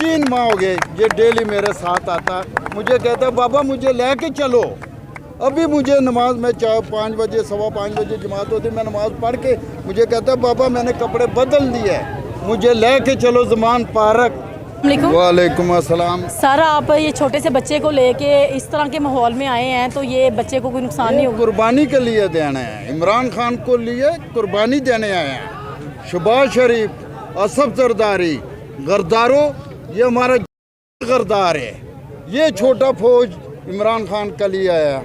3 माह हो गए ये डेली मेरे साथ आता, मुझे कहता है बाबा मुझे लेके चलो। अभी मुझे नमाज में 5 बजे 5:15 बजे जमात होती, मैं नमाज पढ़ के मुझे कहता है बाबा मैंने कपड़े बदल दिए, मुझे लेके चलो ज़मान पार्क। वालेकुम अस्सलाम। सर आप ये छोटे से बच्चे को लेके इस तरह के माहौल में आए हैं तो ये बच्चे को कोई नुकसान नहीं होगा? कुर्बानी के लिए देने हैं, इमरान खान को लिए कुर्बानी देने आए हैं। शहबाज शरीफ, असफ जरदारी, गरदारों, ये हमारा गरदार है। ये छोटा फौज इमरान खान के लिए आया,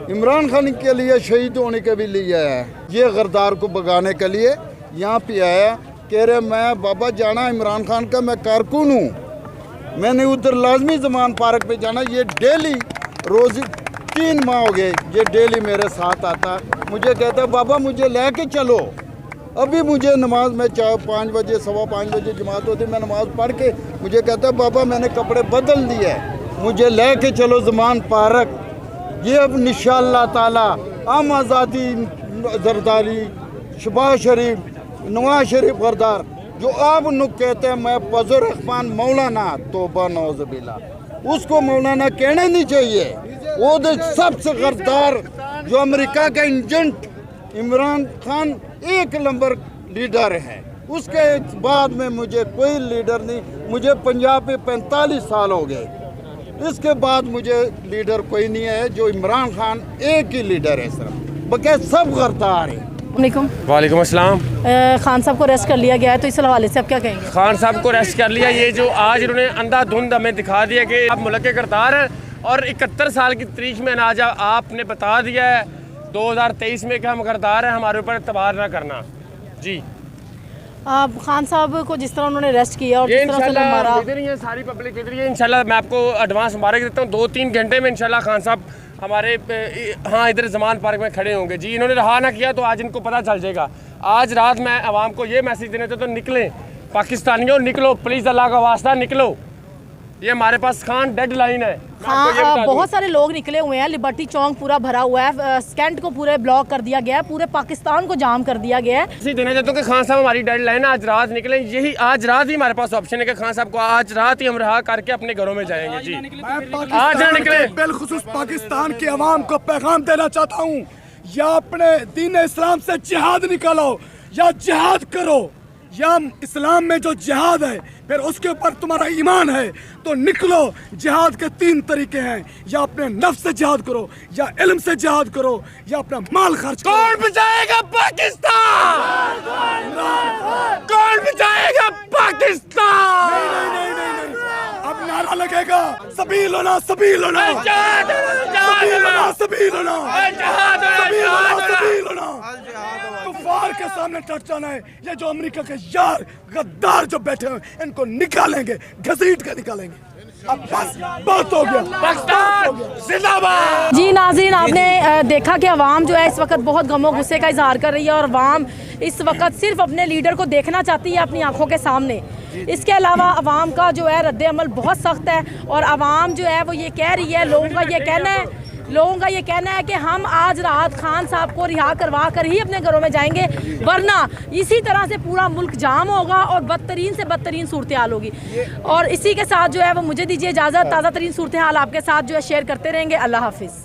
इमरान खान के लिए शहीद होने के भी लिए आया। ये गरदार को भगाने के लिए यहाँ पे आया, कह रहे मैं बाबा जाना इमरान खान का, मैं कारकुन हूँ, मैंने उधर लाजमी ज़मान पार्क पे जाना। ये डेली रोज़ 3 माह हो गए ये डेली मेरे साथ आता, मुझे कहता है बाबा मुझे लेके चलो। अभी मुझे नमाज में 5 बजे 5:15 बजे जमात होती, मैं नमाज पढ़ के मुझे कहता है बाबा मैंने कपड़े बदल दिए, मुझे लेके चलो ज़मान पार्क। ये अब इंशाअल्लाह ताला हम आज़ादी जरदारी, शहबाज शरीफ, नवाज शरीफ गरदार जो आप लोग कहते हैं मैं फजल रहमान मौलाना, तोबा नौज़बिल्ला, उसको मौलाना कहना नहीं चाहिए। वो तो सबसे गरदार जो अमेरिका का agent Imran Khan 1 number leader है, उसके बाद में मुझे कोई लीडर नहीं। मुझे पंजाब में 45 साल हो गए, इसके बाद मुझे लीडर कोई नहीं है। जो इमरान खान एक ही लीडर है, सिर्फ बल्कि सब गरदार है। वालेकुम अस्सलाम। खान साहब को अरेस्ट कर लिया गया है तो इस हवाले से आप क्या कहेंगे? खान साहब को अरेस्ट कर लिया, ये जो आज इन्होंने अंधाधुंध हमें दिखा दिया कि आप मुल्क के गरदार हैं और 71 साल की तारीख में आज आपने बता दिया है 2023 में कि हम गरदार हैं, हमारे ऊपर एतबार ना करना। जी आप खान साहब को जिस तरह उन्होंने अरेस्ट किया और जिस तरह से मारा, इधर ही है, सारी पब्लिक इधर ही है। इंशाल्लाह मैं आपको एडवांस मुबारक देता हूँ, 2-3 घंटे में इंशाल्लाह खान साहब हमारे इधर ज़मान पार्क में खड़े होंगे। जी इन्होंने रहा ना किया तो आज इनको पता चल जाएगा। आज रात मैं आवाम को ये मैसेज देने थे तो निकलें पाकिस्तानियों, निकलो प्लीज़, अल्लाह का वास्ता निकलो। ये हमारे पास खान डेड लाइन है। हाँ बहुत सारे लोग निकले हुए हैं, लिबर्टी चौक पूरा भरा हुआ है, स्कैंट को पूरे ब्लॉक कर दिया गया है, पूरे पाकिस्तान को जाम कर दिया गया है। इसी देना चाहता हूँ कि खान साहब हमारी डेड लाइन है, आज रात निकलें। यही आज रात ही हमारे पास ऑप्शन है कि खान साहब को आज रात ही हम रहा करके अपने घरों में जाएंगे। जी आज ना निकले। बिलखुसूस पाकिस्तान की आवाम को पैगाम देना चाहता हूँ, या अपने दीन इस्लाम से जिहाद निकालो या जिहाद करो, या इस्लाम में जो जिहाद है फिर उसके ऊपर तुम्हारा ईमान है तो निकलो। जिहाद के 3 तरीके हैं, या अपने नफ्स से जिहाद करो, या इल्म से जिहाद करो, या अपना माल खर्च करो। कौन बचाएगा पाकिस्तान? कौन बचाएगा पाकिस्तान? नहीं। अब नारा लगेगा सबील होना, सबील होना, सबील होना, सबील होना, सबील होना। कुफार के सामने टट जाना है। ये जो अमेरिका के यार गद्दार जो बैठे हैं इनको निकालेंगे, घसीट के निकालेंगे। अब बस बहुत हो गया, पाकिस्तान जिंदाबाद। जी नाज़रीन, आपने देखा कि अवाम जो है इस वक्त बहुत गमो गुस्से का इजहार कर रही है और अवाम इस वक्त सिर्फ अपने लीडर को देखना चाहती है अपनी आंखों के सामने। इसके अलावा अवाम का जो है रद्द अमल बहुत सख्त है और अवाम जो है वो ये कह रही है, लोगों का ये कहना है कि हम आज रात खान साहब को रिहा करवा कर ही अपने घरों में जाएंगे, वरना इसी तरह से पूरा मुल्क जाम होगा और बदतरीन से बदतरीन सूरत हाल होगी। और इसी के साथ जो है वो मुझे दीजिए इजाज़त, ताज़ा तरीन सूरत हाल आपके साथ जो है शेयर करते रहेंगे। अल्लाह हाफिज़।